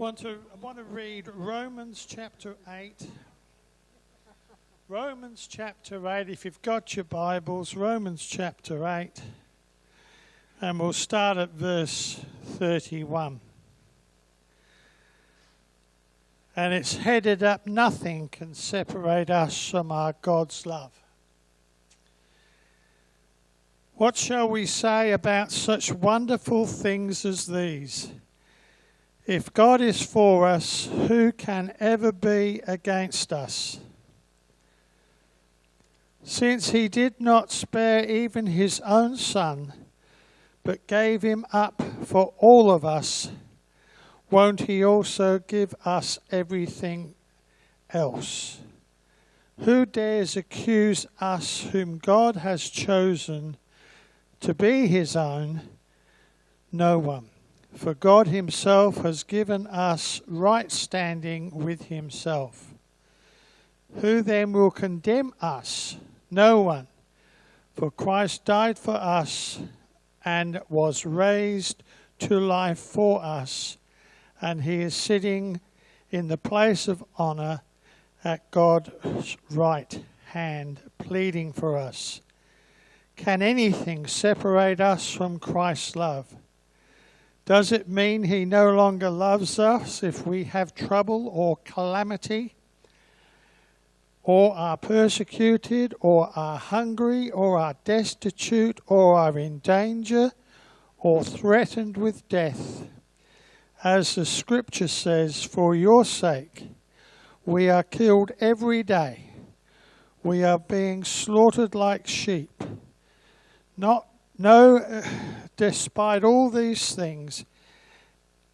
I want to read Romans chapter 8. Romans chapter 8, if you've got your Bibles, Romans chapter 8. And we'll start at verse 31. And it's headed up, nothing can separate us from our God's love. What shall we say about such wonderful things as these? If God is for us, who can ever be against us? Since he did not spare even his own son, but gave him up for all of us, won't he also give us everything else? Who dares accuse us whom God has chosen to be his own? No one. For God himself has given us right standing with himself. Who then will condemn us? No one. For Christ died for us and was raised to life for us, and he is sitting in the place of honor at God's right hand, pleading for us. Can anything separate us from Christ's love? Does it mean he no longer loves us if we have trouble or calamity, or are persecuted, or are hungry, or are destitute, or are in danger, or threatened with death? As the scripture says, for your sake we are killed every day. We are being slaughtered like sheep. Despite all these things,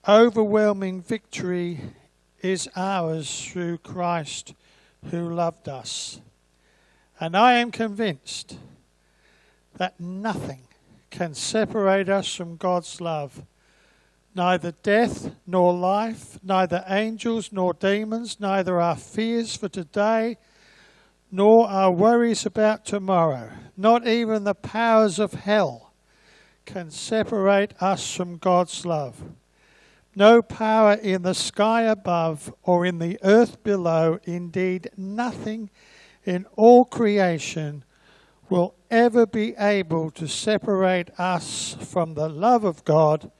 overwhelming victory is ours through Christ who loved us. And I am convinced that nothing can separate us from God's love. Neither death nor life, neither angels nor demons, neither our fears for today nor our worries about tomorrow, not even the powers of hell can separate us from God's love. No power in the sky above or in the earth below, indeed nothing in all creation, will ever be able to separate us from the love of God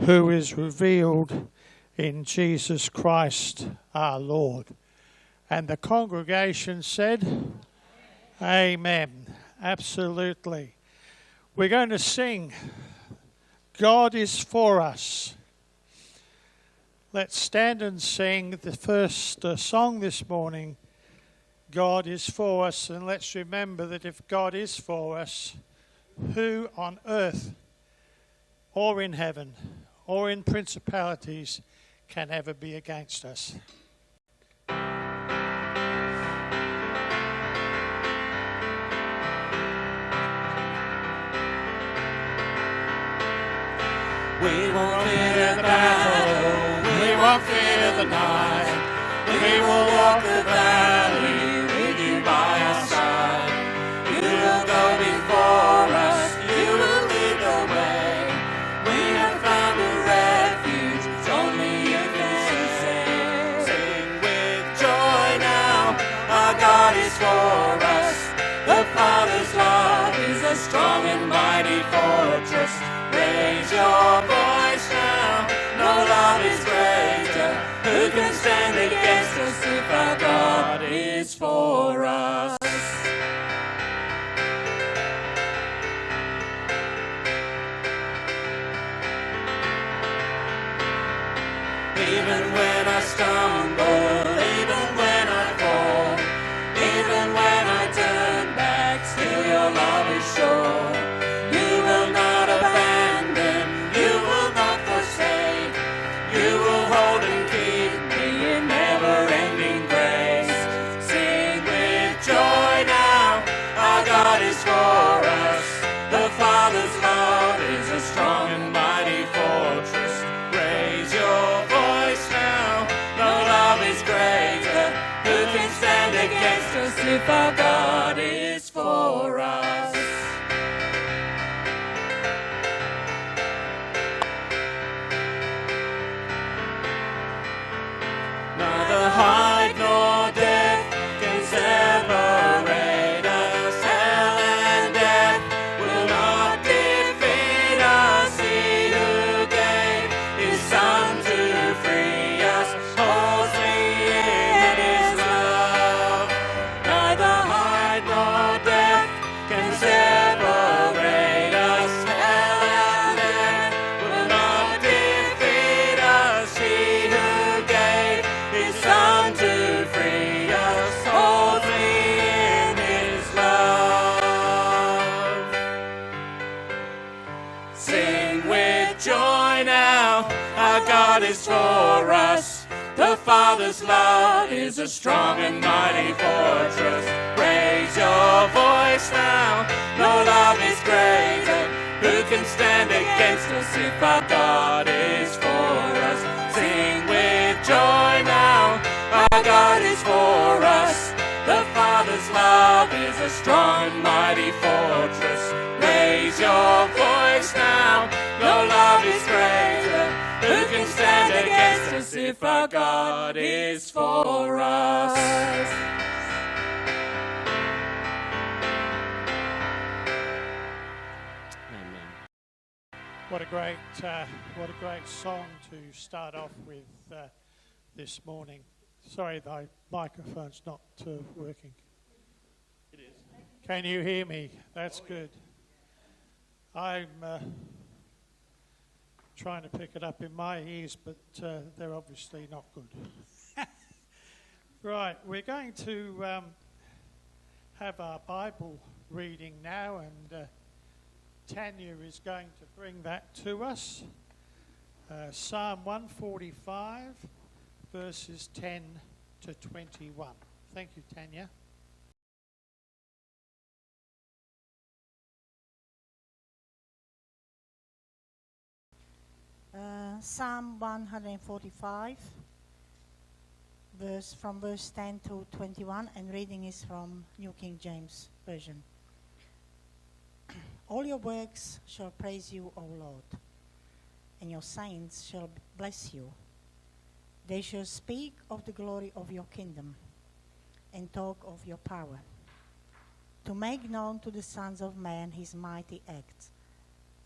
who is revealed in Jesus Christ our Lord. And the congregation said, Amen. Absolutely. We're going to sing, God is for us. Let's stand and sing the first song this morning, God is for us. And let's remember that if God is for us, who on earth or in heaven or in principalities can ever be against us? We won't fear the battle, we won't fear the night. We will walk the valley with you by our side. You will go before us, you will lead the way. We have found a refuge, only you can save. Sing with joy now, our God is for us. The Father's love is a strong and mighty fortress. Raise your voice now, no love is greater. Who can stand against us if our God is for us? Even when I stumble, even when I fall, even when I turn back, still your love is sure. You will not abandon, you will not forsake. You will hold and keep me in never-ending grace. Sing with joy now, our God is for us. The Father's love is a strong and mighty fortress. Raise your voice now, no love is greater. Who can stand against us if our God is for us? God is for us. The Father's love is a strong and mighty fortress. Raise your voice now, no love is greater. Who can stand against us if our God is for us? Sing with joy now, our God is for us. The Father's love is a strong and mighty fortress. Raise your voice now, no love is greater. Who can stand against us if our God is for us? Amen. What a great song to start off with this morning. Sorry, the microphone's not working. It is. Can you hear me? That's good. I'm trying to pick it up in my ears, but they're obviously not good. Right, we're going to have our Bible reading now, and Tanya is going to bring that to us. Psalm 145, verses 10 to 21. Thank you, Tanya. Psalm 145, from verse 10 to 21, and reading is from New King James Version. All your works shall praise you, O Lord, and your saints shall bless you. They shall speak of the glory of your kingdom and talk of your power, to make known to the sons of man his mighty acts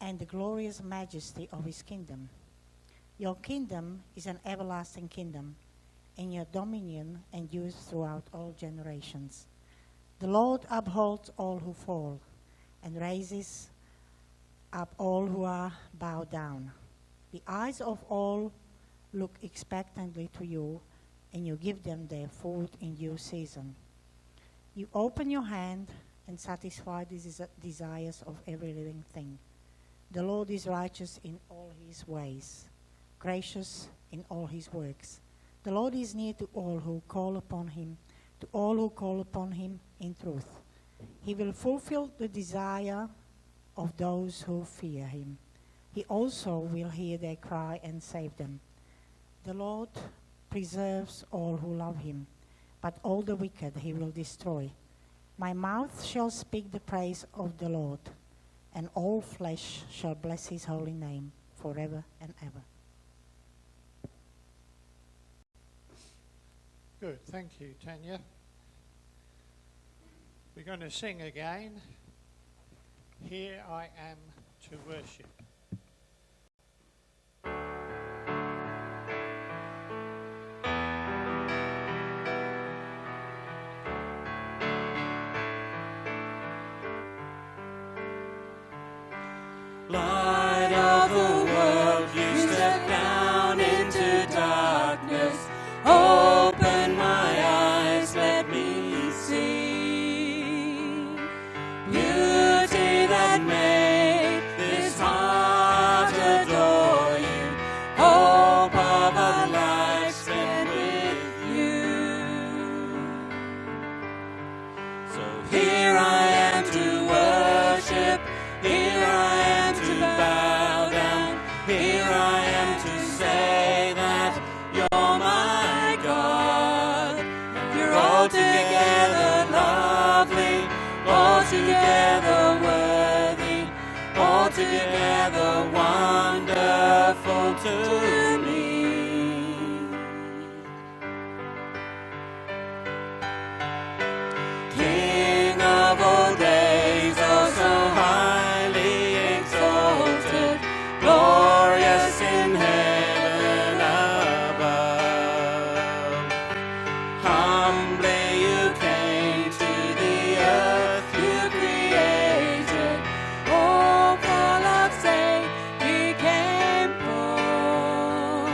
and the glorious majesty of his kingdom. Your kingdom is an everlasting kingdom, and your dominion endures throughout all generations. The Lord upholds all who fall, and raises up all who are bowed down. The eyes of all look expectantly to you, and you give them their food in due season. You open your hand and satisfy the desires of every living thing. The Lord is righteous in all his ways, gracious in all his works. The Lord is near to all who call upon him, in truth. He will fulfill the desire of those who fear him. He also will hear their cry and save them. The Lord preserves all who love him, but all the wicked he will destroy. My mouth shall speak the praise of the Lord, and all flesh shall bless his holy name forever and ever. Good, thank you, Tanya. We're going to sing again. Here I am to worship. Light of the world, you step down into darkness. Open my eyes, let me see beauty that made this heart adore you. Hope of a life spent with you. So here I am to worship. Here I am to bow down. Here I am to say that you're my God. You're altogether lovely, altogether worthy, altogether wonderful to me. King of all days, oh so highly exalted, glorious in heaven above. Humbly you came to the earth you created. Oh, for love's sake he came born.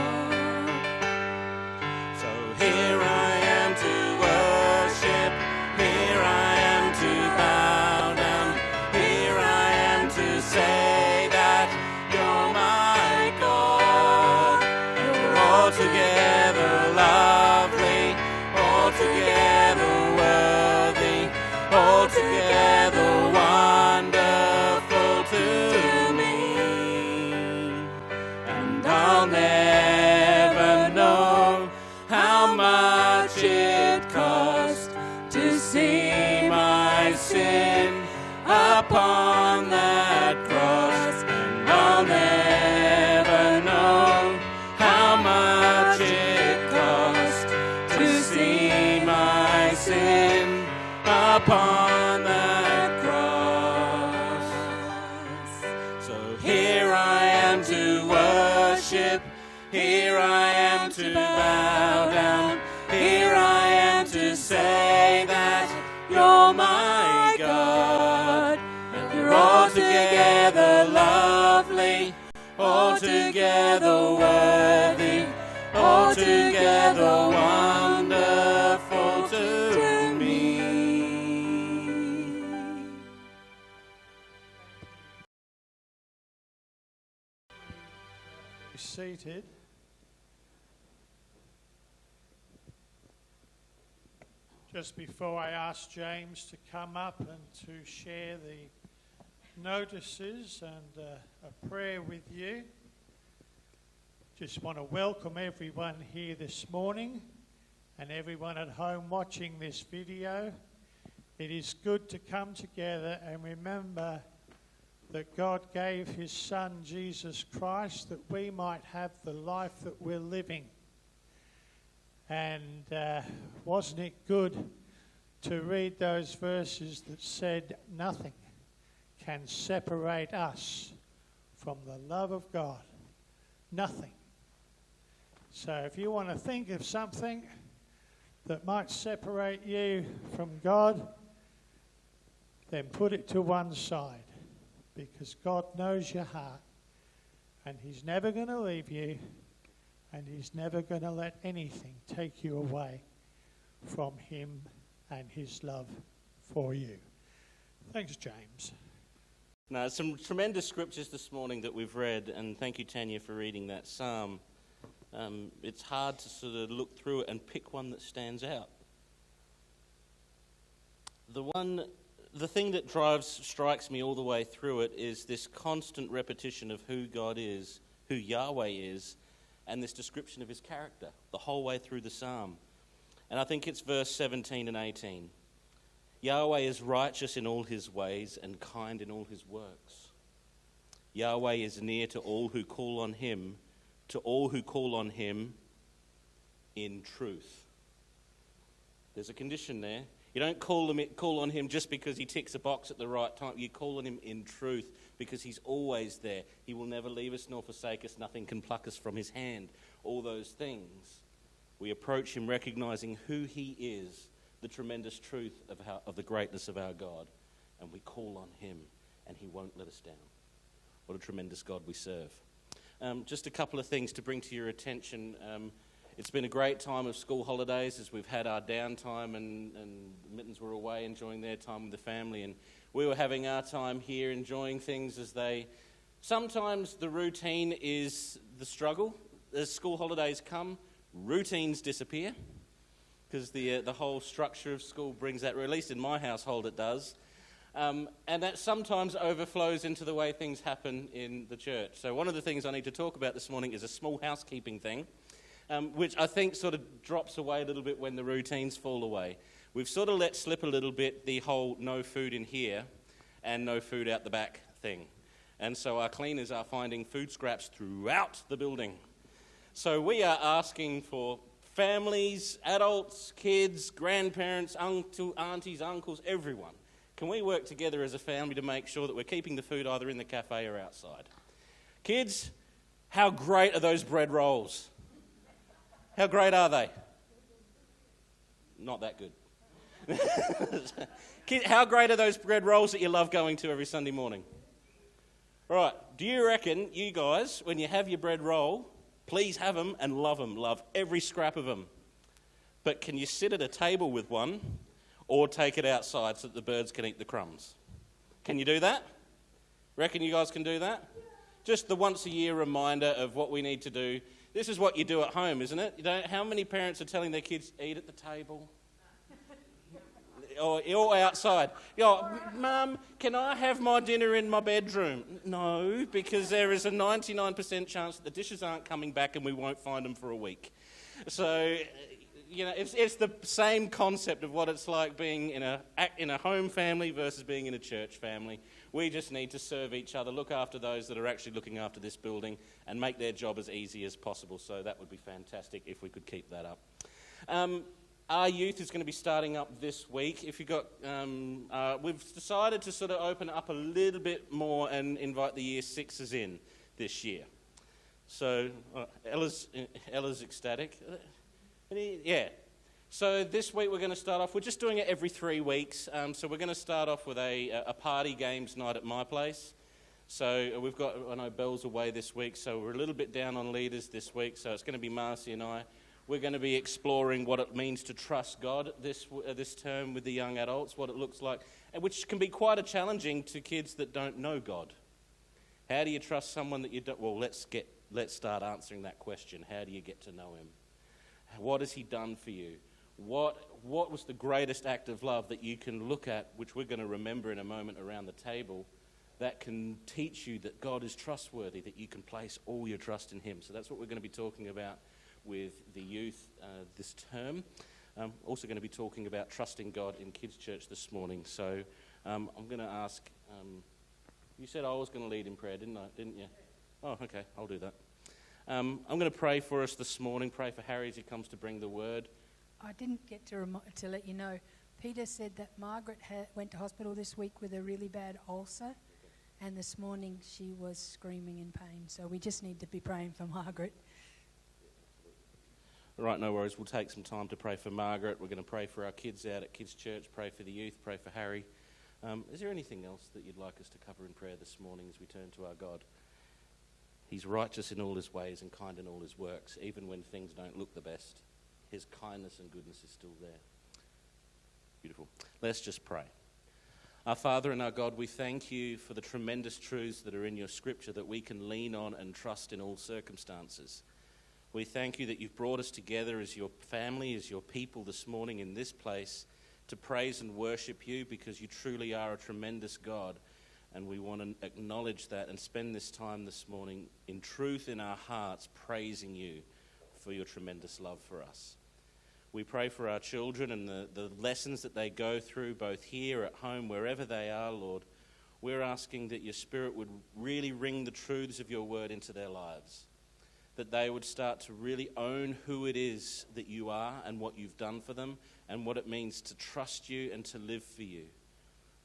sin upon that cross, and I'll never know how much it cost to see my sin upon that cross. So here I am to worship, here I am to bow down, here I am to say that you're my God. You're altogether lovely, altogether worthy, altogether wonderful to me. Be seated. Just before I ask James to come up and to share the notices and a prayer with you, just want to welcome everyone here this morning and everyone at home watching this video. It is good to come together and remember that God gave his Son Jesus Christ that we might have the life that we're living. And wasn't it good to read those verses that said nothing can separate us from the love of God? Nothing. So if you want to think of something that might separate you from God, then put it to one side, because God knows your heart and he's never going to leave you, and he's never going to let anything take you away from him and his love for you. Thanks, James. Now, some tremendous scriptures this morning that we've read, and thank you, Tanya, for reading that psalm. It's hard to sort of look through it and pick one that stands out. The thing that strikes me all the way through it is this constant repetition of who God is, who Yahweh is, and this description of his character the whole way through the psalm. And I think it's verse 17 and 18. Yahweh is righteous in all his ways and kind in all his works. Yahweh is near to all who call on him in truth. There's a condition there. You don't call on him just because he ticks a box at the right time. You call on him in truth because he's always there. He will never leave us nor forsake us. Nothing can pluck us from his hand. All those things. We approach him recognizing who he is, the tremendous truth of the greatness of our God, and we call on him and he won't let us down. What a tremendous God we serve. Just a couple of things to bring to your attention. It's been a great time of school holidays as we've had our downtime, and Mittens were away enjoying their time with the family, and we were having our time here enjoying things sometimes the routine is the struggle. As school holidays come, routines disappear because the whole structure of school brings that, or at least in my household it does. And that sometimes overflows into the way things happen in the church. So one of the things I need to talk about this morning is a small housekeeping thing, which I think sort of drops away a little bit when the routines fall away. We've sort of let slip a little bit the whole no food in here and no food out the back thing. And so our cleaners are finding food scraps throughout the building. So we are asking for families, adults, kids, grandparents, aunties, uncles, everyone. Can we work together as a family to make sure that we're keeping the food either in the cafe or outside? Kids, how great are those bread rolls? How great are they? Not that good. Kids, how great are those bread rolls that you love going to every Sunday morning? Right, do you reckon, you guys, when you have your bread roll, please have them and love every scrap of them. But can you sit at a table with one or take it outside so that the birds can eat the crumbs? Can you do that? Reckon you guys can do that? Just the once a year reminder of what we need to do. This is what you do at home, isn't it? How many parents are telling their kids, eat at the table? Or outside. Mum, can I have my dinner in my bedroom? No, because there is a 99% chance that the dishes aren't coming back and we won't find them for a week. So it's the same concept of what it's like being in a home family versus being in a church family. We just need to serve each other, look after those that are actually looking after this building, and make their job as easy as possible. So that would be fantastic if we could keep that up. Our youth is going to be starting up this week. If you got, we've decided to sort of open up a little bit more and invite the year sixes in this year. So Ella's ecstatic. Yeah. So this week we're going to start off. We're just doing it every 3 weeks. So we're going to start off with a party games night at my place. So we've got, I know Belle's away this week, so we're a little bit down on leaders this week. So it's going to be Marcia and I. We're going to be exploring what it means to trust God this term with the young adults, what it looks like, which can be quite challenging to kids that don't know God. How do you trust someone that you don't? Well, let's start answering that question. How do you get to know him? What has he done for you? What was the greatest act of love that you can look at, which we're going to remember in a moment around the table, that can teach you that God is trustworthy, that you can place all your trust in him? So that's what we're going to be talking about with the youth this term. Also going to be talking about trusting God in kids' church this morning. So I'm going to ask, you said I was going to lead in prayer, didn't you? Oh, okay, I'll do that. I'm going to pray for us this morning, pray for Harry as he comes to bring the word. I didn't get to let you know. Peter said that Margaret went to hospital this week with a really bad ulcer, and this morning she was screaming in pain. So we just need to be praying for Margaret. All right, no worries. We'll take some time to pray for Margaret. We're going to pray for our kids out at Kids Church, pray for the youth, pray for Harry. Is there anything else that you'd like us to cover in prayer this morning as we turn to our God? He's righteous in all his ways and kind in all his works, even when things don't look the best. His kindness and goodness is still there. Beautiful. Let's just pray. Our Father and our God, we thank you for the tremendous truths that are in your scripture that we can lean on and trust in all circumstances. We thank you that you've brought us together as your family, as your people this morning in this place to praise and worship you because you truly are a tremendous God. And we want to acknowledge that and spend this time this morning in truth in our hearts, praising you for your tremendous love for us. We pray for our children and the lessons that they go through, both here, at home, wherever they are, Lord. We're asking that your Spirit would really ring the truths of your word into their lives, that they would start to really own who it is that you are and what you've done for them and what it means to trust you and to live for you.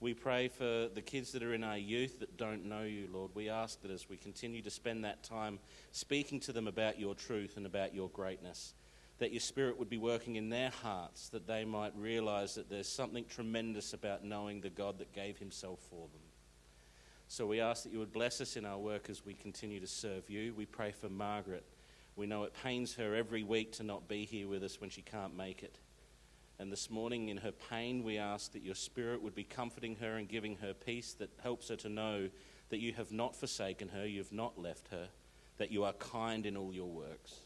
We pray for the kids that are in our youth that don't know you, Lord. We ask that as we continue to spend that time speaking to them about your truth and about your greatness, that your Spirit would be working in their hearts, that they might realize that there's something tremendous about knowing the God that gave himself for them. So we ask that you would bless us in our work as we continue to serve you. We pray for Margaret. We know it pains her every week to not be here with us when she can't make it. And this morning in her pain, we ask that your Spirit would be comforting her and giving her peace that helps her to know that you have not forsaken her, you have not left her, that you are kind in all your works.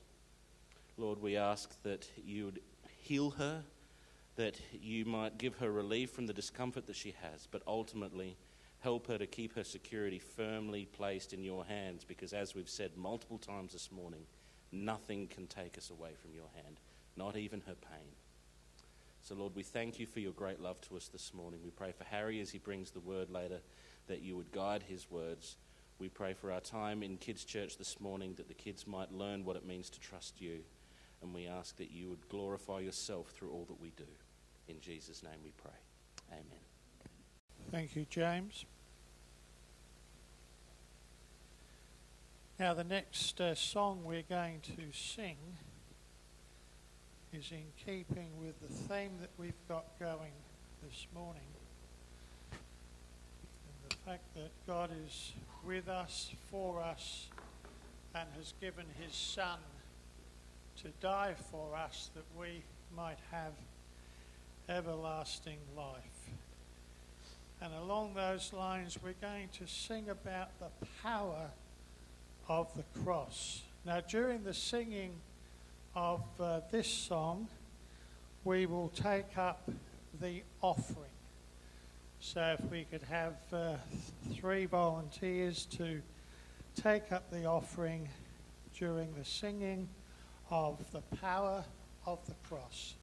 Lord, we ask that you would heal her, that you might give her relief from the discomfort that she has, but ultimately help her to keep her security firmly placed in your hands, because as we've said multiple times this morning, nothing can take us away from your hand, not even her pain. So, Lord, we thank you for your great love to us this morning. We pray for Harry as he brings the word later, that you would guide his words. We pray for our time in Kids Church this morning, that the kids might learn what it means to trust you. And we ask that you would glorify yourself through all that we do. In Jesus' name we pray. Amen. Thank you, James. Now, the next song we're going to sing is in keeping with the theme that we've got going this morning. And the fact that God is with us, for us, and has given his Son to die for us that we might have everlasting life. And along those lines, we're going to sing about the power of the cross. Now, during the singing of this song, we will take up the offering. So if we could have 3 volunteers to take up the offering during the singing of the power of the cross.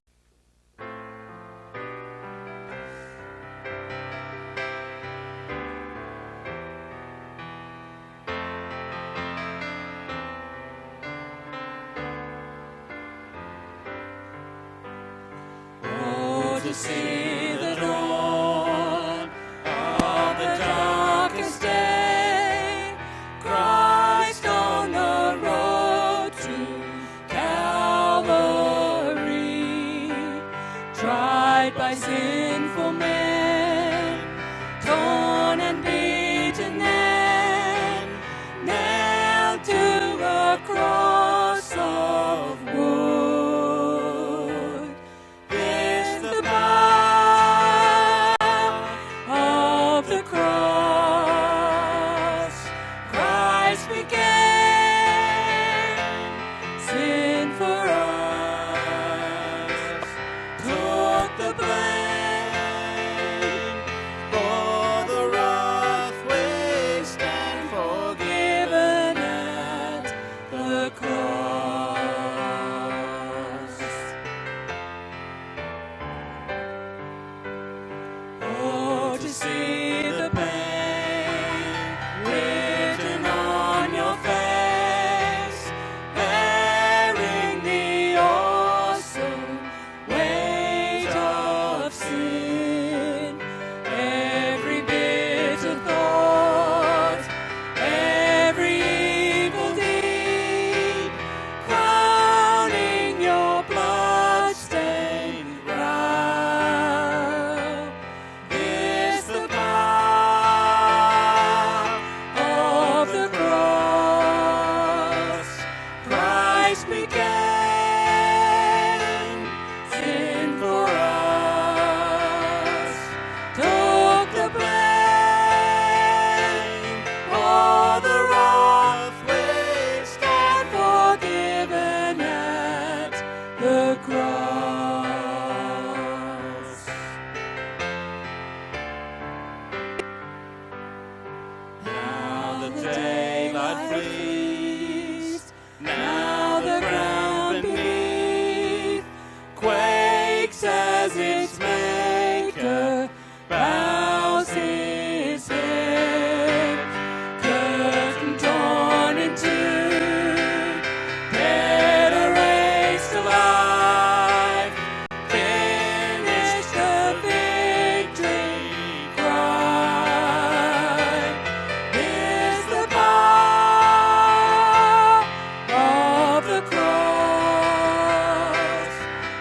Oh, to see the dawn of the darkest day, Christ on the road to Calvary, tried by sinful men, torn and beaten and nailed to a cross of wood. This the power of the cross. Christ became sin for us, took the blame for the wrath waste and forgiven at the cross. Oh, to see the pain written on your face, bearing the awesome weight of sin, every bitter thought, every evil deed, crowning your blood-stained brow. This the power of the cross. Christ became sin for us, took the blame for the wrath waste and forgiven at the cross. Now the daylight flees, now the ground beneath quakes as its maker bows his head. Curtain torn in two, dead erased alive, finished the victory cry. Is the power of the cross.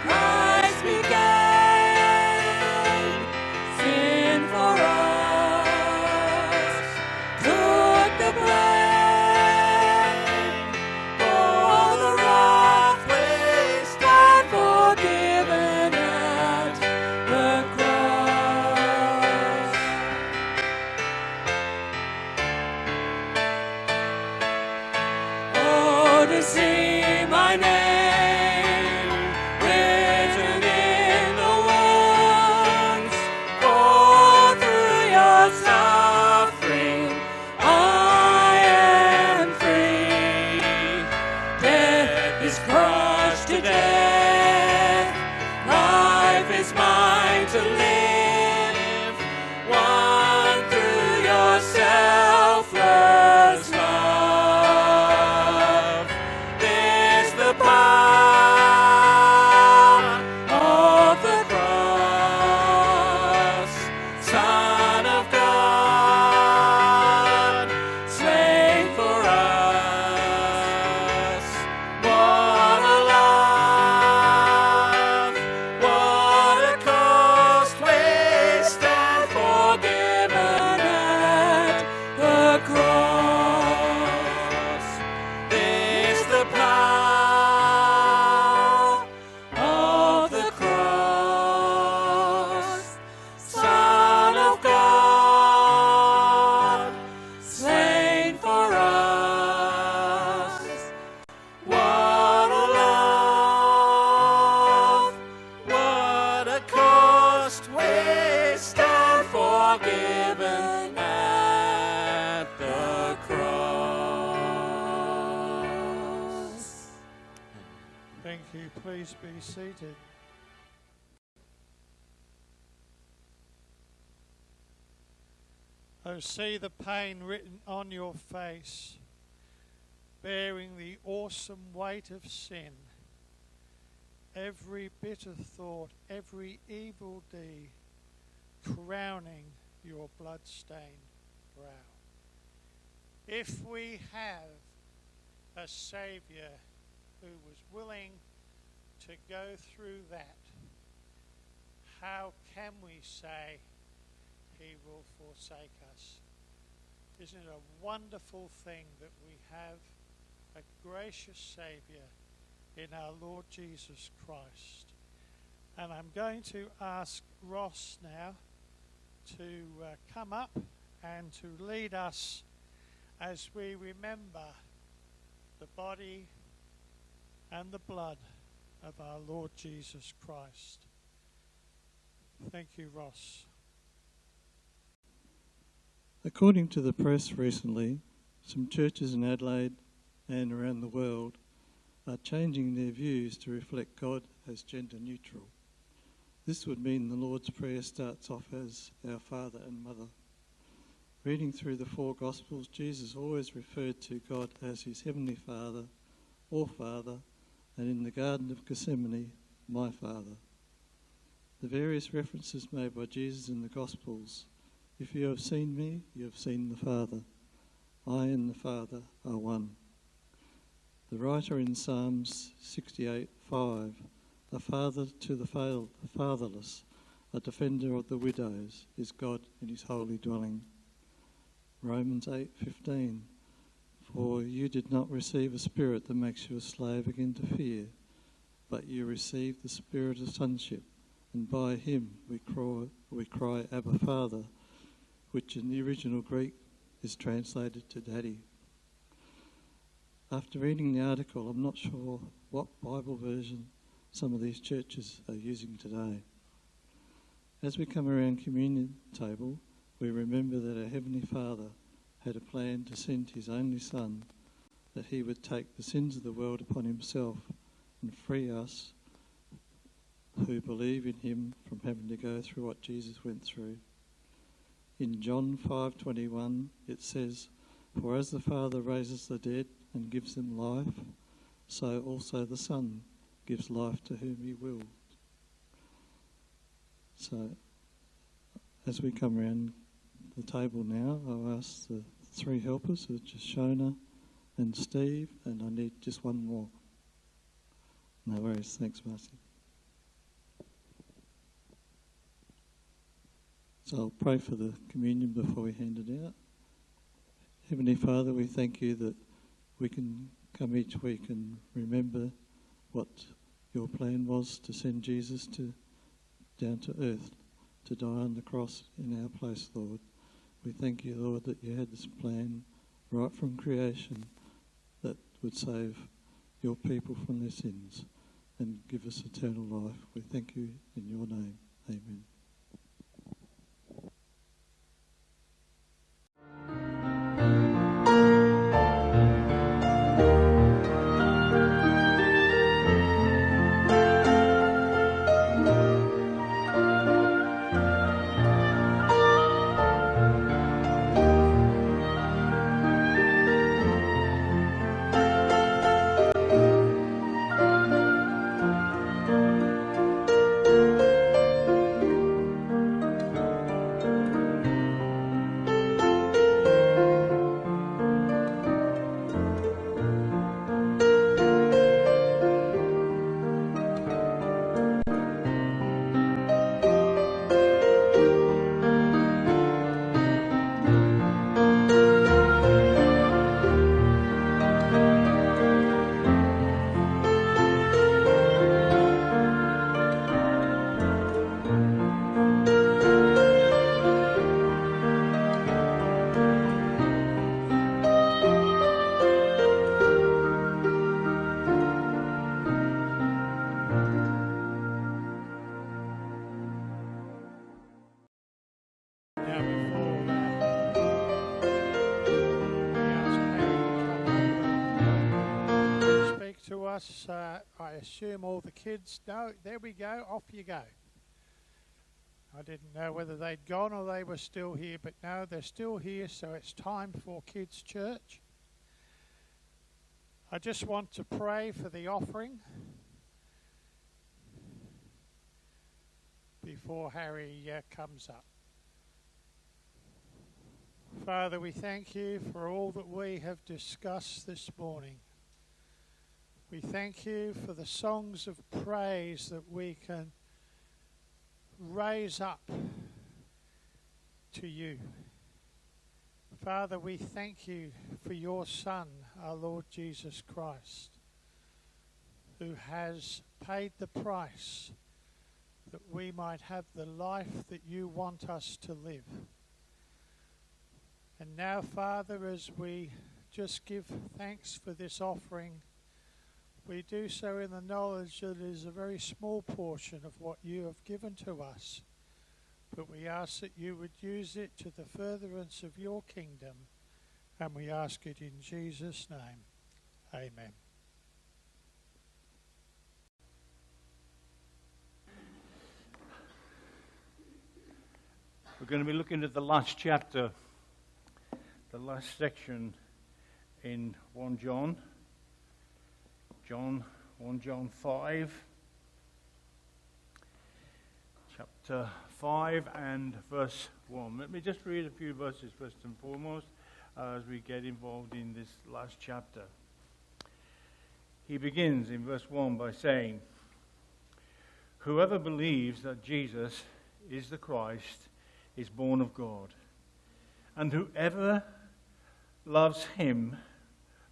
Christ became sin for us, took the blame for the wrath waste and forgiven at the cross. Oh, to see my name written in the wounds, for through your suffering I am free. Death is crushed to death, life is mine to live, won through your selfless love. This the power of the cross. Son of God, slain for us. What a love, what a cost, waste and forgiven at the cross. This the power of the cross. Son of God, slain for us. What a love, what a cost, waste and forgiven at the cross. Thank you. Please be seated. Oh, see the pain written on your face, bearing the awesome weight of sin. Every bitter thought, every evil deed, crowning your blood-stained brow. If we have a Saviour who was willing to go through that, how can we say he will forsake us? Isn't it a wonderful thing that we have a gracious Saviour in our Lord Jesus Christ? And I'm going to ask Ross now to come up and to lead us as we remember the body and the blood of our Lord Jesus Christ. Thank you, Ross. According to the press recently, some churches in Adelaide and around the world are changing their views to reflect God as gender neutral. This would mean the Lord's Prayer starts off as Our Father and Mother. Reading through the four Gospels, Jesus always referred to God as his Heavenly Father, or Father, and in the Garden of Gethsemane, my Father. The various references made by Jesus in the Gospels: if you have seen me, you have seen the Father. I and the Father are one. The writer in Psalms 68:5, a father to the fatherless, a defender of the widows, is God in his holy dwelling. Romans 8:15, for you did not receive a spirit that makes you a slave again to fear, but you received the spirit of sonship, and by him we cry, Abba, Father, which in the original Greek is translated to Daddy. After reading the article, I'm not sure what Bible version some of these churches are using today. As we come around communion table, we remember that our Heavenly Father had a plan to send his only Son, that he would take the sins of the world upon himself and free us who believe in him from having to go through what Jesus went through. In John 5:21 it says, for as the Father raises the dead and gives them life, so also the Son gives life to whom he will. So, as we come around the table now, I'll ask the three helpers, which is Shona and Steve, and I need just one more. No worries, thanks, Marcia. So I'll pray for the communion before we hand it out. Heavenly Father, we thank you that we can come each week and remember what your plan was to send Jesus down to earth to die on the cross in our place, Lord. We thank you, Lord, that you had this plan right from creation that would save your people from their sins and give us eternal life. We thank you in your name. Amen. us. I assume all the kids know. There we go. Off you go. I didn't know whether they'd gone or they were still here, but no, they're still here, so it's time for Kids Church. I just want to pray for the offering before Harry comes up. Father, we thank you for all that we have discussed this morning. We thank you for the songs of praise that we can raise up to you. Father, we thank you for your Son, our Lord Jesus Christ, who has paid the price that we might have the life that you want us to live. And now, Father, as we just give thanks for this offering, we do so in the knowledge that it is a very small portion of what you have given to us. But we ask that you would use it to the furtherance of your kingdom. And we ask it in Jesus' name. Amen. We're going to be looking at the last chapter, the last section in 1 John. 1 John 5, chapter 5 and verse 1. Let me just read a few verses first and foremost as we get involved in this last chapter. He begins in verse 1 by saying, "Whoever believes that Jesus is the Christ is born of God, and whoever loves him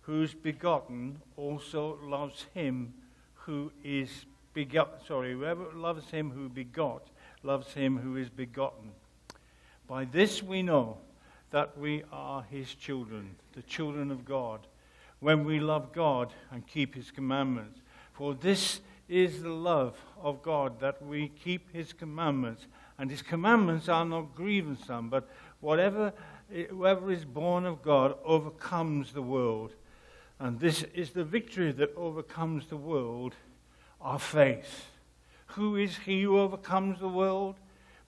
who's begotten also loves him who is whoever loves him who begot loves him who is begotten. By this we know that we are his children, the children of God, when we love God and keep his commandments. For this is the love of God, that we keep his commandments, and his commandments are not grievous, but whoever is born of God overcomes the world. And this is the victory that overcomes the world, our faith. Who is he who overcomes the world?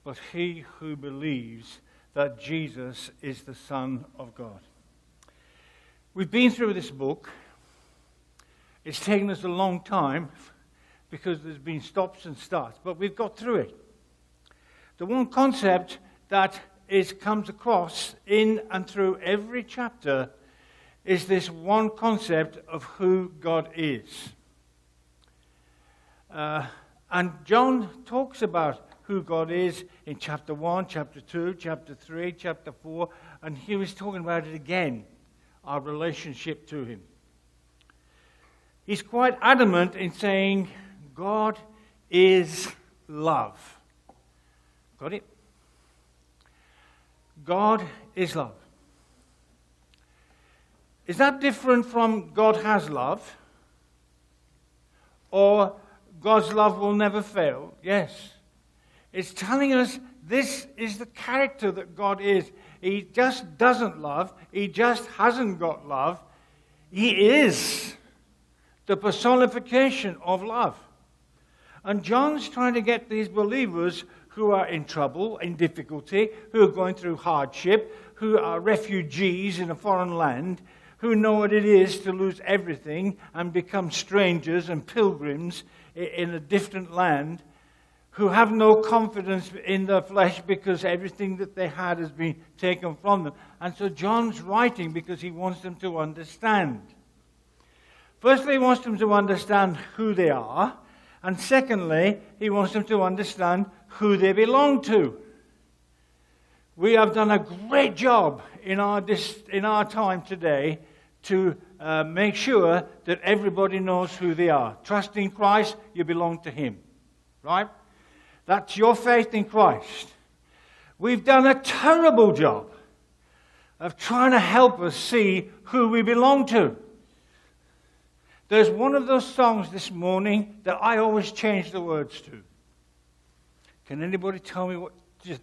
But he who believes that Jesus is the Son of God." We've been through this book. It's taken us a long time because there's been stops and starts, but we've got through it. The one concept that comes across in and through every chapter is this one concept of who God is. And John talks about who God is in chapter 1, chapter 2, chapter 3, chapter 4, and he was talking about it again, our relationship to him. He's quite adamant in saying God is love. Got it? God is love. Is that different from God has love? Or God's love will never fail? Yes. It's telling us this is the character that God is. He just doesn't love. He just hasn't got love. He is the personification of love. And John's trying to get these believers who are in trouble, in difficulty, who are going through hardship, who are refugees in a foreign land, who know what it is to lose everything and become strangers and pilgrims in a different land, who have no confidence in their flesh because everything that they had has been taken from them. And so John's writing because he wants them to understand. Firstly, he wants them to understand who they are. And secondly, he wants them to understand who they belong to. We have done a great job in our time today to make sure that everybody knows who they are. Trust in Christ, you belong to him. Right? That's your faith in Christ. We've done a terrible job of trying to help us see who we belong to. There's one of those songs this morning that I always change the words to. Can anybody tell me what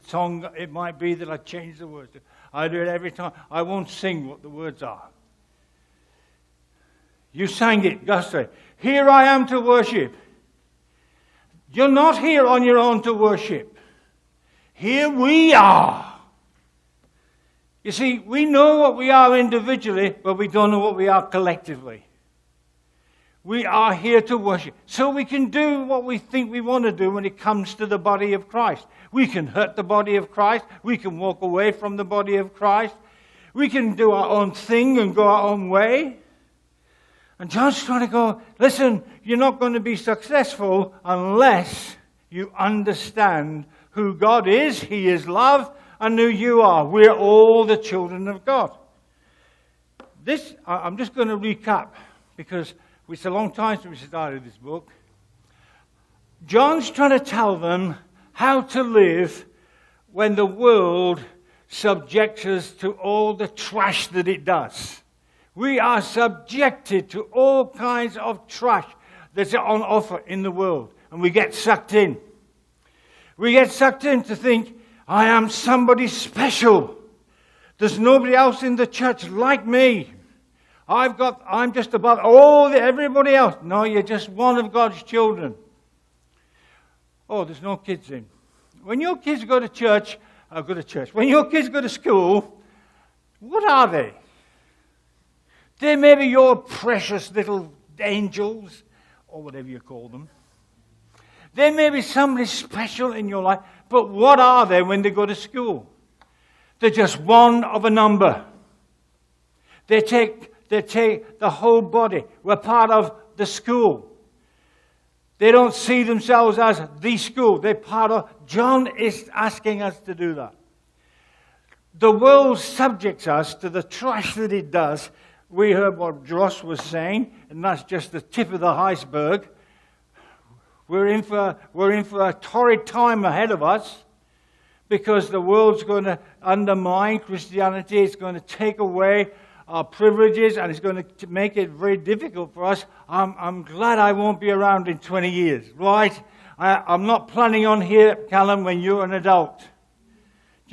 song it might be that I change the words to? I do it every time. I won't sing what the words are. You sang it, Guster. Here I am to worship. You're not here on your own to worship. Here we are. You see, we know what we are individually, but we don't know what we are collectively. We are here to worship. So we can do what we think we want to do when it comes to the body of Christ. We can hurt the body of Christ. We can walk away from the body of Christ. We can do our own thing and go our own way. And John's trying to go, listen, you're not going to be successful unless you understand who God is. He is love, and who you are. We're all the children of God. I'm just going to recap, because it's a long time since we started this book. John's trying to tell them how to live when the world subjects us to all the trash that it does. We are subjected to all kinds of trash that's on offer in the world, and we get sucked in. We get sucked in to think, I am somebody special. There's nobody else in the church like me. I'm just above everybody else. No, you're just one of God's children. Oh, there's no kids in. When your kids go to church, when your kids go to school, what are they? They may be your precious little angels, or whatever you call them. They may be somebody special in your life, but what are they when they go to school? They're just one of a number. They take the whole body. We're part of the school. They don't see themselves as the school. They're part of... John is asking us to do that. The world subjects us to the trash that it does. We heard what Ross was saying, and that's just the tip of the iceberg. We're in for a torrid time ahead of us, because the world's going to undermine Christianity. It's going to take away our privileges, and it's going to make it very difficult for us. I'm glad I won't be around in 20 years, right? I'm not planning on here, Callum, when you're an adult. Do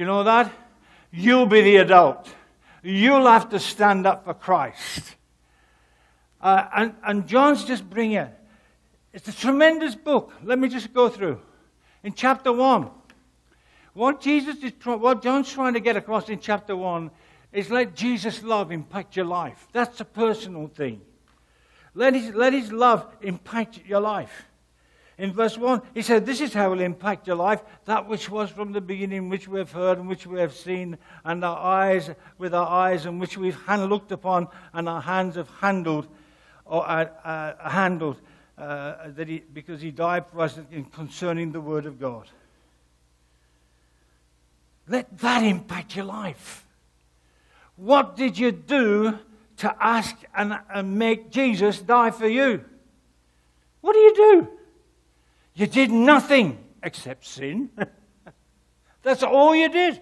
you know that? You'll be the adult. You'll have to stand up for Christ. And John's just bringing it. It's a tremendous book. Let me just go through. In chapter 1, what John's trying to get across in chapter 1 is let Jesus' love impact your life. That's a personal thing. Let his love impact your life. In verse 1, he said, this is how it will impact your life, that which was from the beginning, which we have heard and which we have seen, and with our eyes, and which we've looked upon, and our hands have handled, because he died for us concerning the word of God. Let that impact your life. What did you do to ask and make Jesus die for you? What do you do? You did nothing except sin. That's all you did.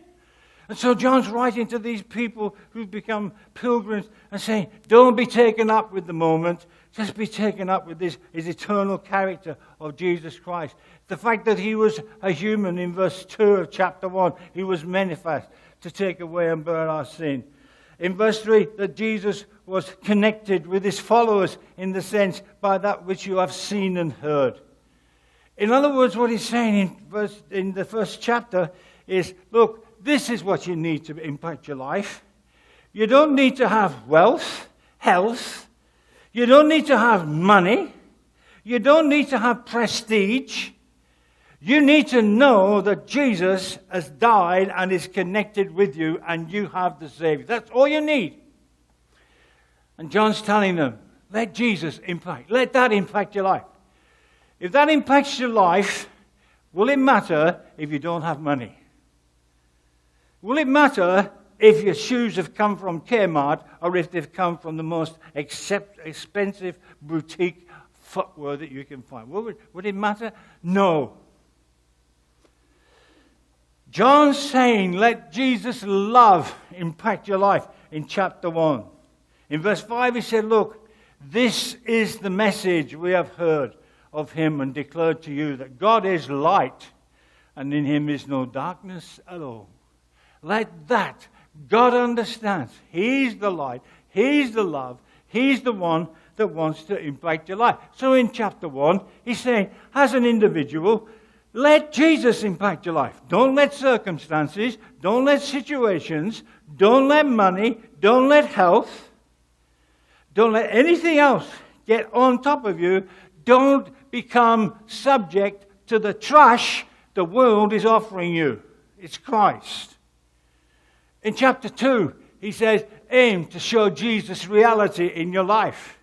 And so John's writing to these people who've become pilgrims and saying, don't be taken up with the moment. Just be taken up with his eternal character of Jesus Christ. The fact that he was a human in verse 2 of chapter 1, he was manifest to take away and bear our sin. In verse 3, that Jesus was connected with his followers in the sense by that which you have seen and heard. In other words, what he's saying in the first chapter is, look, this is what you need to impact your life. You don't need to have wealth, health. You don't need to have money. You don't need to have prestige. You need to know that Jesus has died and is connected with you, and you have the Savior. That's all you need. And John's telling them, let Jesus impact. Let that impact your life. If that impacts your life, will it matter if you don't have money? Will it matter if your shoes have come from Kmart or if they've come from the most expensive boutique footwear that you can find? Would it matter? No. John's saying, let Jesus' love impact your life in chapter 1. In verse 5 he said, look, this is the message we have heard of him and declared to you, that God is light and in him is no darkness at all. Let that, God understands. He's the light. He's the love. He's the one that wants to impact your life. So in chapter 1, he's saying, as an individual, let Jesus impact your life. Don't let circumstances, don't let situations, don't let money, don't let health, don't let anything else get on top of you. Don't become subject to the trash the world is offering you. It's Christ. In chapter 2, he says, aim to show Jesus' reality in your life.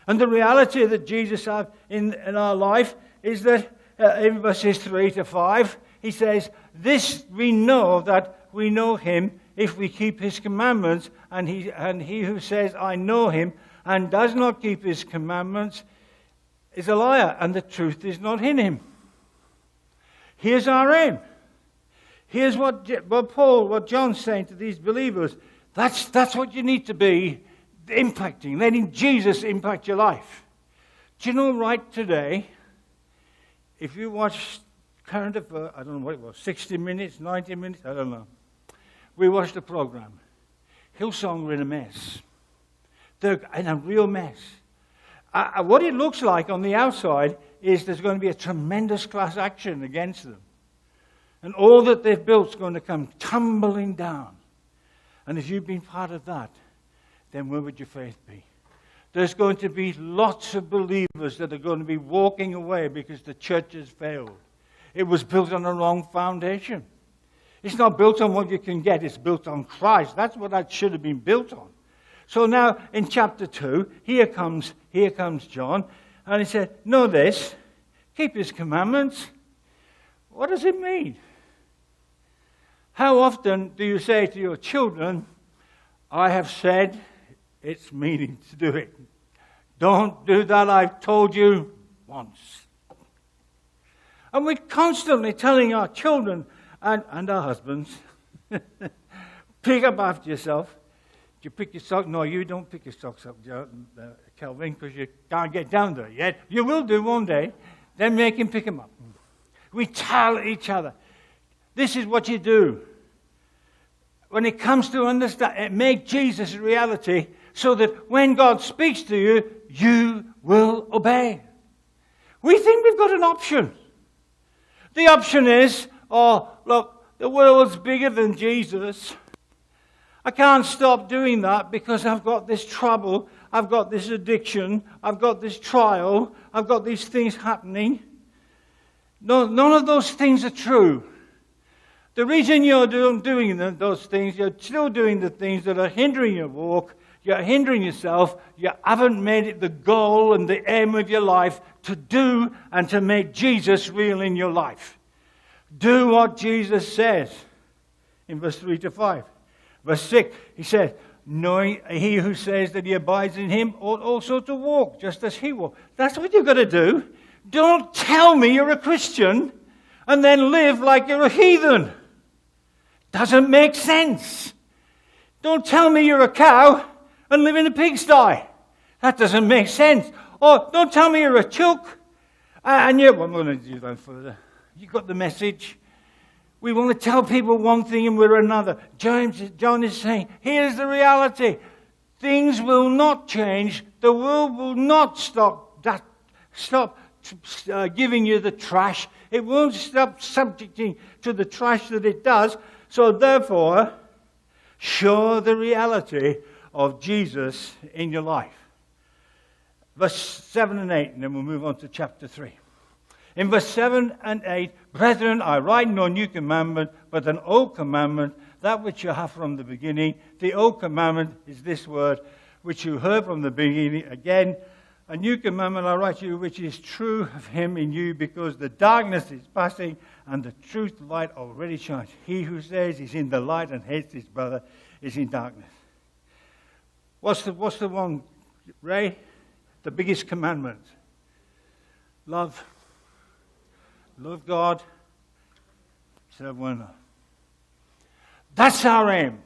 And the reality that Jesus has in our life is that in verses 3 to 5, he says, this we know that we know him if we keep his commandments, and he who says, I know him, and does not keep his commandments, is a liar, and the truth is not in him. Here's our aim. Here's what John's saying to these believers. That's what you need to be impacting, letting Jesus impact your life. Do you know right today, if you watch current affairs, I don't know what it was, 60 minutes, 90 minutes, I don't know. We watched the program. Hillsong were in a mess. They're in a real mess. What it looks like on the outside is there's going to be a tremendous class action against them. And all that they've built is going to come tumbling down. And if you've been part of that, then where would your faith be? There's going to be lots of believers that are going to be walking away because the church has failed. It was built on the wrong foundation. It's not built on what you can get. It's built on Christ. That's what that should have been built on. So now in chapter 2, here comes John. And he said, know this, keep his commandments. What does it mean? How often do you say to your children, I have said, it's meaning to do it. Don't do that, I've told you once. And we're constantly telling our children and our husbands, pick up after yourself. Do you pick your socks? No, you don't pick your socks up, Kelvin, because you can't get down there yet. You will do one day. Then make him pick them up. We tell each other, this is what you do. When it comes to understand, make Jesus a reality so that when God speaks to you, you will obey. We think we've got an option. The option is, oh, look, the world's bigger than Jesus. I can't stop doing that because I've got this trouble, I've got this addiction, I've got this trial, I've got these things happening. No, none of those things are true. The reason you're doing those things, you're still doing the things that are hindering your walk, you're hindering yourself, you haven't made it the goal and the aim of your life to do and to make Jesus real in your life. Do what Jesus says in verse 3 to 5. Verse 6, he says, knowing he who says that he abides in him ought also to walk just as he walked. That's what you've got to do. Don't tell me you're a Christian and then live like you're a heathen. Doesn't make sense. Don't tell me you're a cow and live in a pigsty. That doesn't make sense. Or don't tell me you're a chook and you're... Well, I'm going to do that further. You got the message. We want to tell people one thing and we're another. John is saying, here's the reality. Things will not change. The world will not stop giving you the trash. It won't stop subjecting to the trash that it does. So therefore, show the reality of Jesus in your life. Verse 7 and 8, and then we'll move on to chapter 3. In verse 7 and 8, brethren, I write no new commandment, but an old commandment, that which you have from the beginning. The old commandment is this word, which you heard from the beginning. Again, a new commandment I write to you, which is true of him in you, because the darkness is passing, and the truth light already shines. He who says he's in the light and hates his brother is in darkness. What's the one, Ray? The biggest commandment. Love. Love God. Serve one another. That's our aim.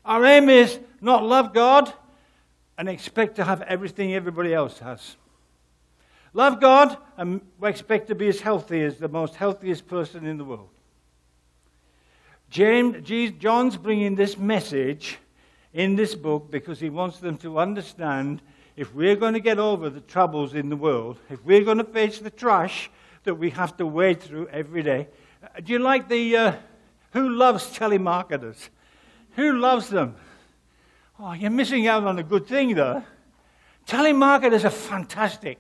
Our aim is not love God and expect to have everything everybody else has. Love God and we expect to be as healthy as the most healthiest person in the world. John's bringing this message in this book because he wants them to understand if we're going to get over the troubles in the world, if we're going to face the trash that we have to wade through every day. Do you like who loves telemarketers? Who loves them? Oh, you're missing out on a good thing, though. Telemarketers are fantastic.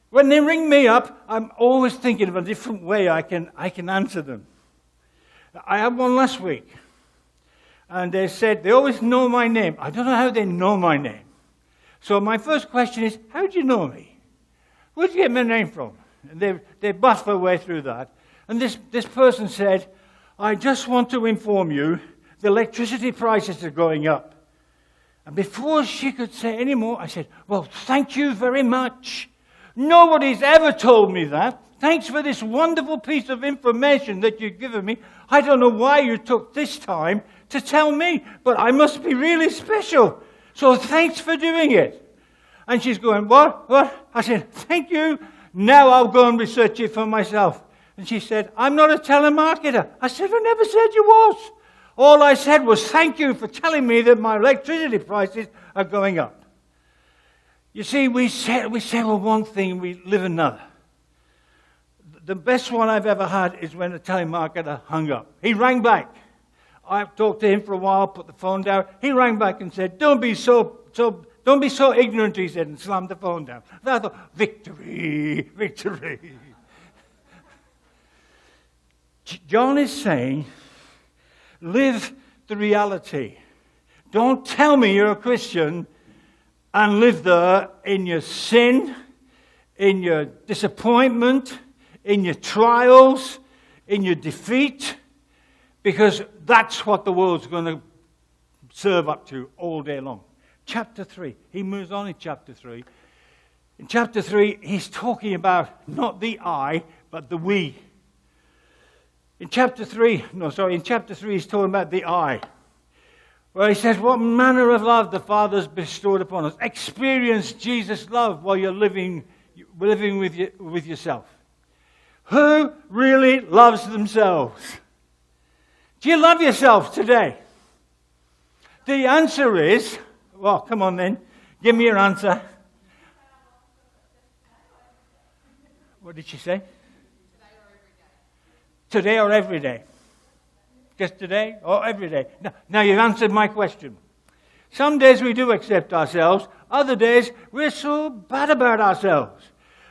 When they ring me up, I'm always thinking of a different way I can answer them. I had one last week, and they said they always know my name. I don't know how they know my name. So my first question is, how do you know me? Where'd you get my name from? And they buffed their way through that. And this person said, I just want to inform you the electricity prices are going up. And before she could say any more, I said, well, thank you very much. Nobody's ever told me that. Thanks for this wonderful piece of information that you've given me. I don't know why you took this time to tell me, but I must be really special. So thanks for doing it. And she's going, what? I said, thank you. Now I'll go and research it for myself. And she said, I'm not a telemarketer. I said, I never said you was. All I said was, thank you for telling me that my electricity prices are going up. You see, we say well, one thing, we live another. The best one I've ever had is when a telemarketer hung up. He rang back. I talked to him for a while, put the phone down. He rang back and said, don't be so ignorant, he said, and slammed the phone down. And I thought, victory, victory. John is saying, live the reality. Don't tell me you're a Christian and live there in your sin, in your disappointment, in your trials, in your defeat, because that's what the world's going to serve up to all day long. Chapter 3, he moves on in chapter 3. In chapter 3, he's talking about not the I, but the we. In chapter 3, he's talking about the I. Where he says, what manner of love the Father has bestowed upon us. Experience Jesus' love while you're living with yourself. Who really loves themselves? Do you love yourself today? The answer is, well, come on then, give me your answer. What did she say? Today or every day? Just today or every day? Now you've answered my question. Some days we do accept ourselves. Other days we're so bad about ourselves.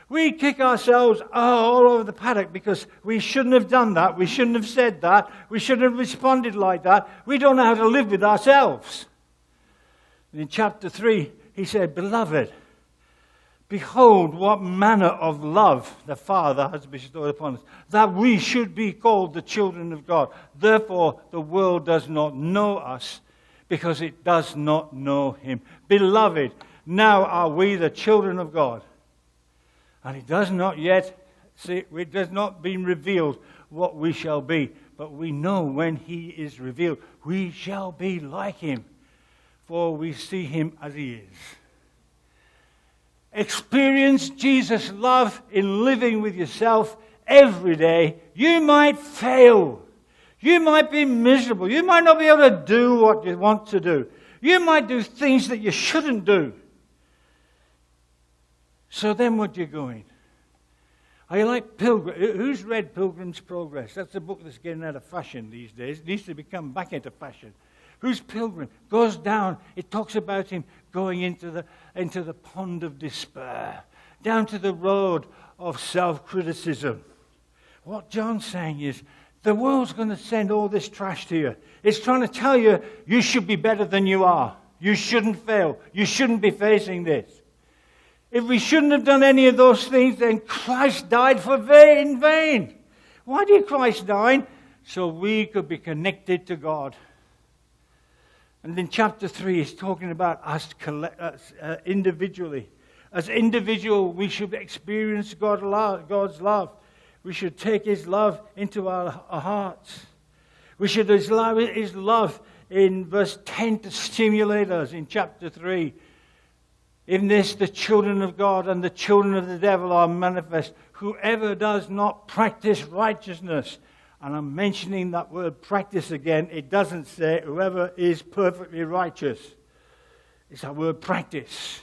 We kick ourselves all over the paddock because we shouldn't have done that. We shouldn't have said that. We shouldn't have responded like that. We don't know how to live with ourselves. And in chapter 3, he said, Beloved, behold what manner of love the Father has bestowed upon us, that we should be called the children of God. Therefore, the world does not know us because it does not know him. Beloved, now are we the children of God. And it does not yet, it does not been revealed what we shall be. But we know when he is revealed, we shall be like him, for we see him as he is. Experience Jesus' love in living with yourself every day. You might fail. You might be miserable. You might not be able to do what you want to do. You might do things that you shouldn't do. So then what are you going? Are you like Pilgrim? Who's read Pilgrim's Progress? That's a book that's getting out of fashion these days. It needs to become back into fashion. Who's Pilgrim? Goes down. It talks about him going into the pond of despair, down to the road of self-criticism. What John's saying is, the world's going to send all this trash to you. It's trying to tell you, you should be better than you are. You shouldn't fail. You shouldn't be facing this. If we shouldn't have done any of those things, then Christ died in vain. Why did Christ die? So we could be connected to God. And in chapter 3, he's talking about us individually. As individual, we should experience God's love. We should take his love into our hearts. We should allow his love in verse 10 to stimulate us in chapter 3. In this, the children of God and the children of the devil are manifest. Whoever does not practice righteousness And I'm mentioning that word practice again. It doesn't say whoever is perfectly righteous. It's that word practice.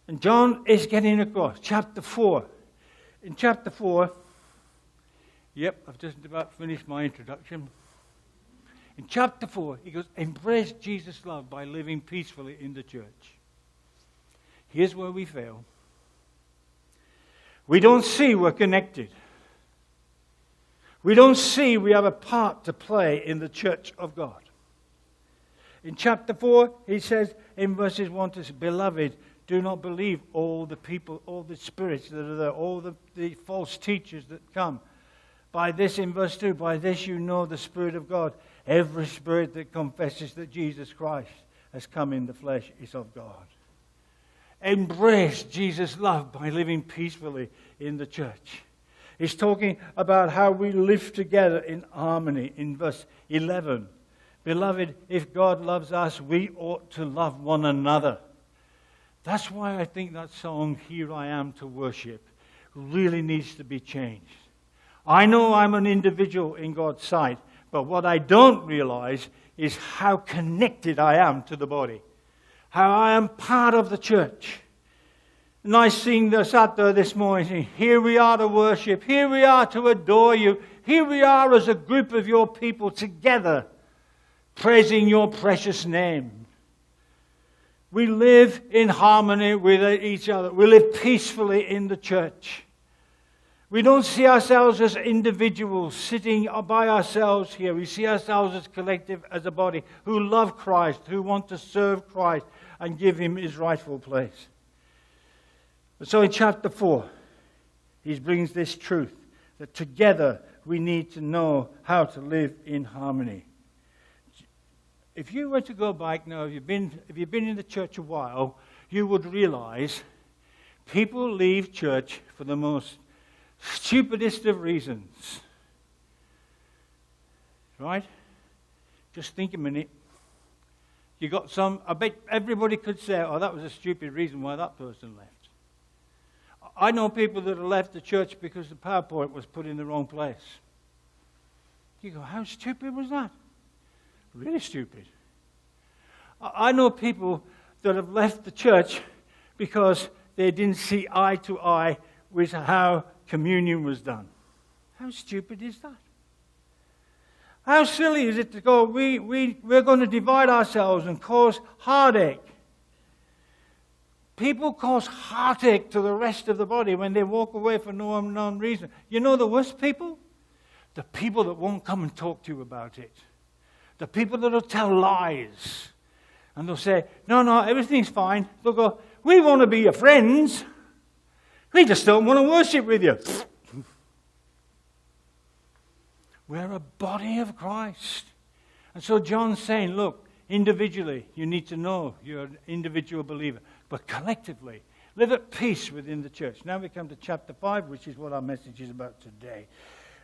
And John is getting across. Chapter 4. In chapter 4, I've just about finished my introduction. In chapter 4, he goes, embrace Jesus' love by living peacefully in the church. Here's where we fail. We don't see we're connected. We don't see we have a part to play in the church of God. In chapter 4, he says in verses 1 to 6, beloved, do not believe all the people, all the spirits that are there, all the false teachers that come. By this, in verse 2, by this you know the Spirit of God. Every spirit that confesses that Jesus Christ has come in the flesh is of God. Embrace Jesus' love by living peacefully in the church. He's talking about how we live together in harmony in verse 11. Beloved, if God loves us, we ought to love one another. That's why I think that song, Here I Am to Worship, really needs to be changed. I know I'm an individual in God's sight, but what I don't realize is how connected I am to the body. How I am part of the church. And I sat there this morning saying, here we are to worship, here we are to adore you, here we are as a group of your people together, praising your precious name. We live in harmony with each other. We live peacefully in the church. We don't see ourselves as individuals sitting by ourselves here. We see ourselves as collective, as a body who love Christ, who want to serve Christ and give him his rightful place. So in chapter 4, he brings this truth that together we need to know how to live in harmony. If you were to go back now, if you've been in the church a while, you would realize people leave church for the most stupidest of reasons. Right? Just think a minute. You got some, I bet everybody could say, oh, that was a stupid reason why that person left. I know people that have left the church because the PowerPoint was put in the wrong place. You go, how stupid was that? Really stupid. I know people that have left the church because they didn't see eye to eye with how communion was done. How stupid is that? How silly is it to go, we're going to divide ourselves and cause heartache. People cause heartache to the rest of the body when they walk away for no unknown reason. You know the worst people? The people that won't come and talk to you about it. The people that will tell lies. And they'll say, no, everything's fine. They'll go, we want to be your friends. We just don't want to worship with you. We're a body of Christ. And so John's saying, look, individually, you need to know you're an individual believer. But collectively, live at peace within the church. Now we come to chapter 5, which is what our message is about today.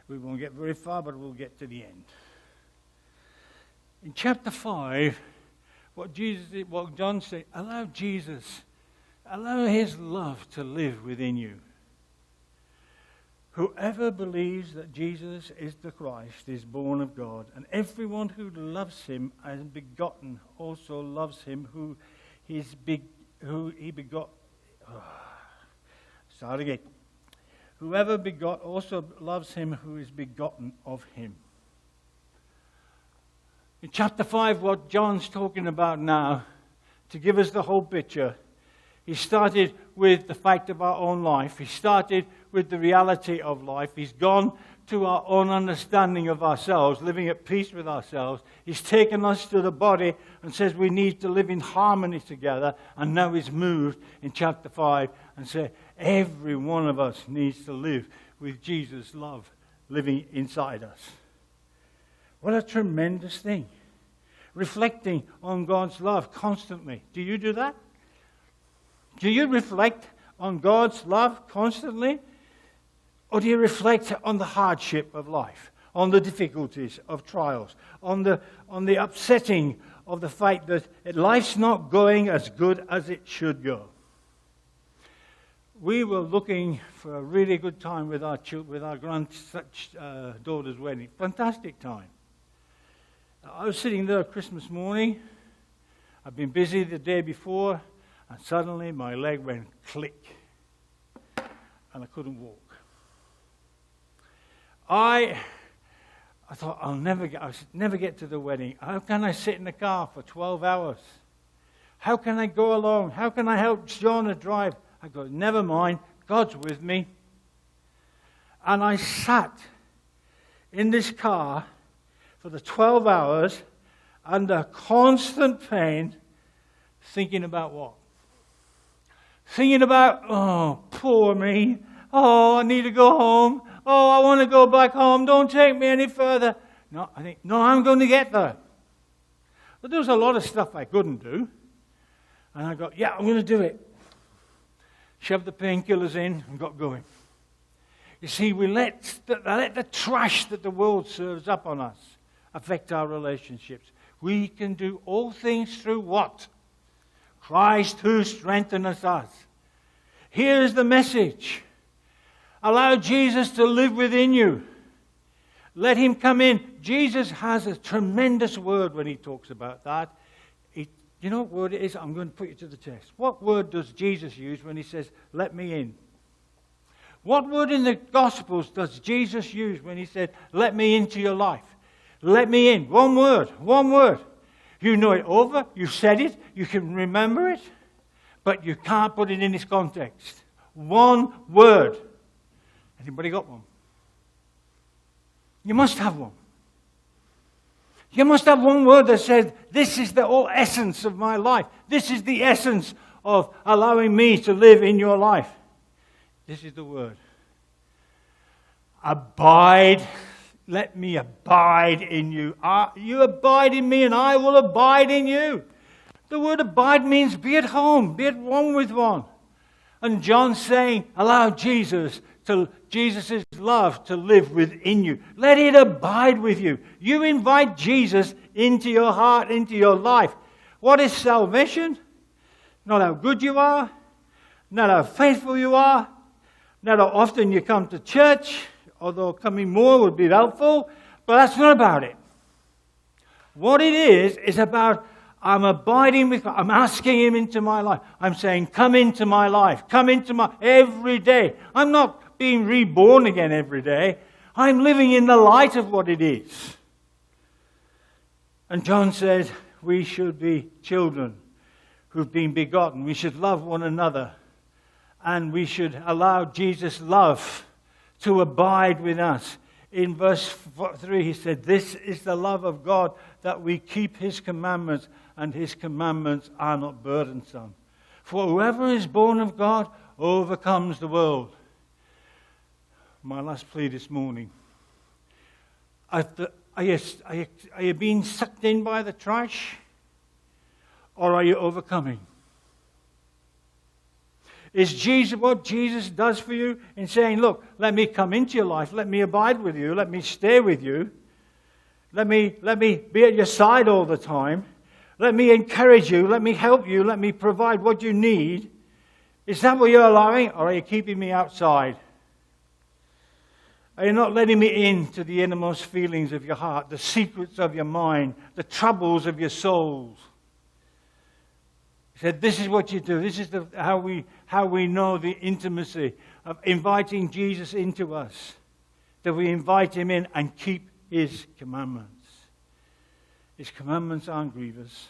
We won't get very far, but we'll get to the end. In chapter 5, what John said, allow his love to live within you. Whoever believes that Jesus is the Christ is born of God, and everyone who loves him as begotten also loves him who he begot. Start again. Whoever begot also loves him who is begotten of him. In chapter 5, what John's talking about now, to give us the whole picture, he started with the fact of our own life. He started with the reality of life. He's gone to our own understanding of ourselves, living at peace with ourselves. He's taken us to the body and says we need to live in harmony together. And now he's moved in chapter 5 and said every one of us needs to live with Jesus' love living inside us. What a tremendous thing. Reflecting on God's love constantly. Do you do that? Do you reflect on God's love constantly? Or do you reflect on the hardship of life, on the difficulties of trials, on the upsetting of the fact that life's not going as good as it should go? we were looking for a really good time with our daughter's wedding. Fantastic time. I was sitting there Christmas morning. I'd been busy the day before, and suddenly my leg went click, and I couldn't walk. I thought, I'll never get to the wedding. How can I sit in the car for 12 hours? How can I go along? How can I help Shona drive? I go, never mind, God's with me. And I sat in this car for the 12 hours under constant pain, thinking about what? Thinking about, oh, poor me. Oh, I need to go home. Oh, I want to go back home. Don't take me any further. No, I think, no, I'm going to get there. But there was a lot of stuff I couldn't do. And I got, yeah, I'm going to do it. Shoved the painkillers in and got going. You see, we let the trash that the world serves up on us affect our relationships. We can do all things through what? Christ who strengthens us. Here's the message. Allow Jesus to live within you. Let him come in. Jesus has a tremendous word when he talks about that. You know what word it is? I'm going to put you to the test. What word does Jesus use when he says, let me in? What word in the Gospels does Jesus use when he said, let me into your life? Let me in. One word. One word. You know it over. You said it. You can remember it. But you can't put it in its context. One word. Anybody got one? You must have one. You must have one word that says, this is the whole essence of my life. This is the essence of allowing me to live in your life. This is the word. Abide. Let me abide in you. You abide in me and I will abide in you. The word abide means be at home, be at one with one. And John's saying, allow Jesus' love to live within you. Let it abide with you. You invite Jesus into your heart, into your life. What is salvation? Not how good you are, not how faithful you are, not how often you come to church, although coming more would be helpful, but that's not about it. What it is about I'm abiding with God. I'm asking him into my life. I'm saying, come into my life. Come into my every day. I'm not being reborn again every day. I'm living in the light of what it is. And John says we should be children who've been begotten. We should love one another. And we should allow Jesus' love to abide with us. In verse 3 he said, this is the love of God, that we keep his commandments, and his commandments are not burdensome. For whoever is born of God overcomes the world. My last plea this morning. Are you being sucked in by the trash? Or are you overcoming? Is Jesus what Jesus does for you in saying, look, let me come into your life, let me abide with you, let me stay with you, let me be at your side all the time, let me encourage you, let me help you, let me provide what you need. Is that what you're allowing, or are you keeping me outside? Are you not letting me into the innermost feelings of your heart, the secrets of your mind, the troubles of your souls? He said, this is what you do. This is how we know the intimacy of inviting Jesus into us. That we invite him in and keep his commandments. His commandments aren't grievous.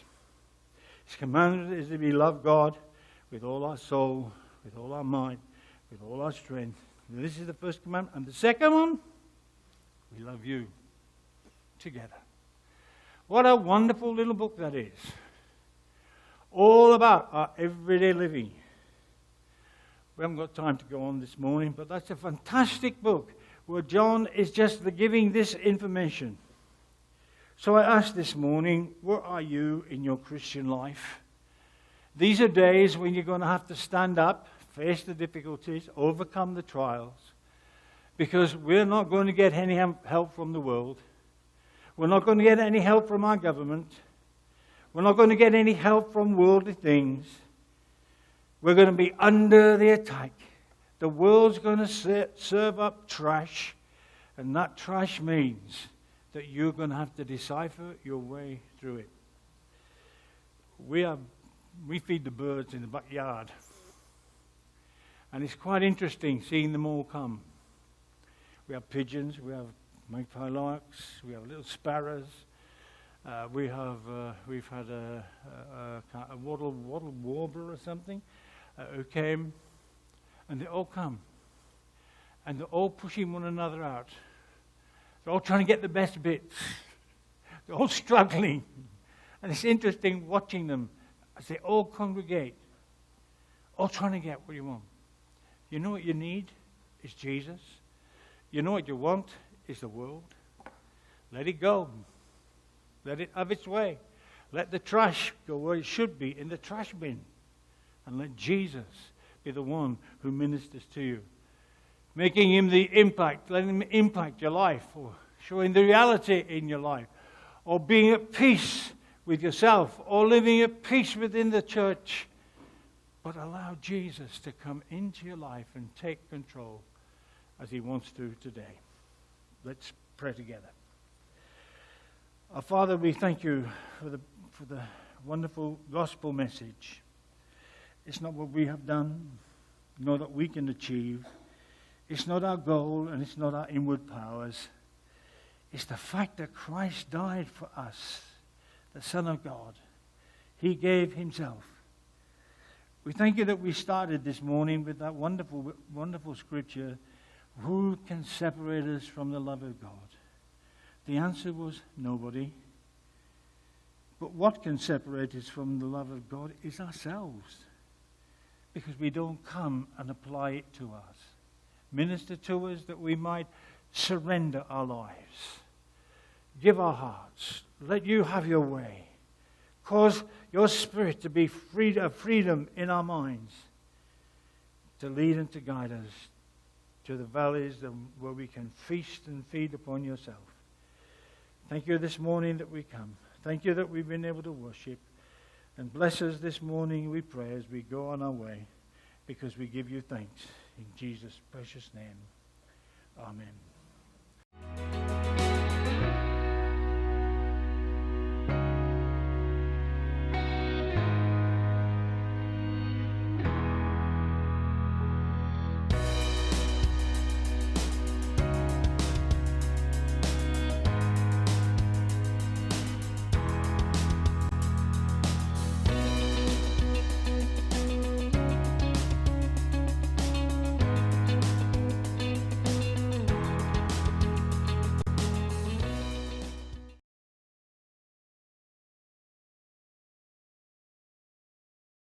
His commandment is that we love God with all our soul, with all our mind, with all our strength. And this is the first commandment. And the second one, we love you together. What a wonderful little book that is. All about our everyday living. We haven't got time to go on this morning, but that's a fantastic book where John is just giving this information. So I ask this morning, where are you in your Christian life? These are days when you're going to have to stand up, face the difficulties, overcome the trials, because we're not going to get any help from the world. We're not going to get any help from our government. We're not going to get any help from worldly things. We're going to be under the attack. The world's going to serve up trash, and that trash means that you're going to have to decipher your way through it. We feed the birds in the backyard, and it's quite interesting seeing them all come. We have pigeons, we have magpie larks, we have little sparrows. We've had a wattle warbler or something who came, and they all come, and they're all pushing one another out. They're all trying to get the best bits. They're all struggling, and it's interesting watching them as they all congregate, all trying to get what you want. You know what you need is Jesus. You know what you want is the world. Let it go. Let it have its way. Let the trash go where it should be, in the trash bin. And let Jesus be the one who ministers to you. Making him the impact, letting him impact your life, or showing the reality in your life, or being at peace with yourself, or living at peace within the church. But allow Jesus to come into your life and take control as he wants to today. Let's pray together. Our Father, we thank you for the wonderful gospel message. It's not what we have done, nor that we can achieve. It's not our goal, and it's not our inward powers. It's the fact that Christ died for us, the Son of God. He gave himself. We thank you that we started this morning with that wonderful, wonderful scripture. Who can separate us from the love of God? The answer was nobody. But what can separate us from the love of God is ourselves. Because we don't come and apply it to us. Minister to us that we might surrender our lives. Give our hearts. Let you have your way. Cause your spirit to be freedom in our minds. To lead and to guide us to the valleys where we can feast and feed upon yourself. Thank you this morning that we come. Thank you that we've been able to worship. And bless us this morning, we pray, as we go on our way, because we give you thanks. In Jesus' precious name. Amen.